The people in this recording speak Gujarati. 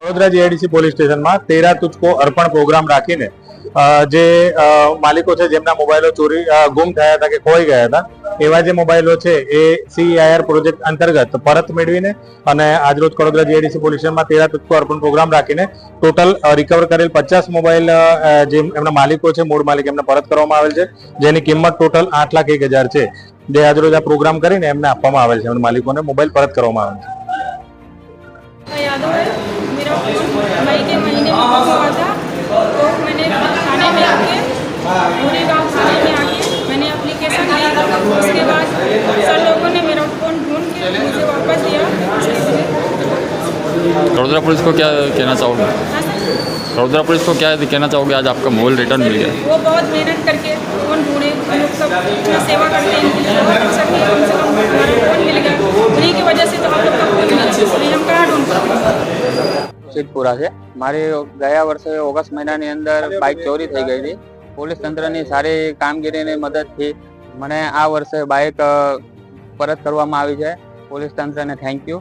વડોદરા જીઆઈડીસી પોલીસ સ્ટેશનમાં 13 તુચકો અર્પણ પ્રોગ્રામ રાખીને જે માલિકો છે જેમના મોબાઈલો ગુમ થયા હતા કે ખોઈ ગયા હતા એવા જે મોબાઈલો છે એ CEIR પ્રોજેક્ટ અંતર્ગત પરત મેળવીને અને આજરોજ વડોદરા જીઆઈડીસી પોલીસ સ્ટેશનમાં 13 તુચકો અર્પણ પ્રોગ્રામ રાખીને ટોટલ રિકવર કરેલ 50 મોબાઈલ જે એમના માલિકો છે મૂળ માલિક એમને પરત કરવામાં આવેલ છે, જેની કિંમત ટોટલ 8,01,000 છે, જે આજરોજ આ પ્રોગ્રામ કરીને એમને આપવામાં આવેલ છે, એમના માલિકોને મોબાઈલ પરત કરવામાં આવેલ છે। मेरा फोन मई के महीने में हुआ था, तो मैंने थाने में आके पूरे गाँव थाने में आके मैंने एप्लीकेशन ली। उसके बाद सर लोगों ने मेरा फ़ोन ढूंढ के मुझे वापस दिया। वडोदरा पुलिस को क्या कहना चाहोगे? वडोदरा पुलिस को क्या कहना चाहोगे, आज आपका मोबाइल रिटर्न मिल गया? वो बहुत मेहनत करके फ़ोन ढूंढे, हम लोग सब सेवा करते हैं इनके लिए, बहुत अच्छा किया, कम से कम हमारा फ़ोन मिल गया। उन्हीं की वजह से तो हम लोग का फ़ोन मिला, नहीं हम कहाँ ढूंढ सकते। સિદ્ધપુરા છે। મારી ગયા વર્ષે ઓગસ્ટ મહિનાની અંદર બાઇક ચોરી થઈ ગઈ હતી। પોલીસ તંત્રની સારી કામગીરીની મદદથી મને આ વર્ષે બાઇક પરત કરવામાં આવી છે। પોલીસ તંત્રને થેન્ક યુ।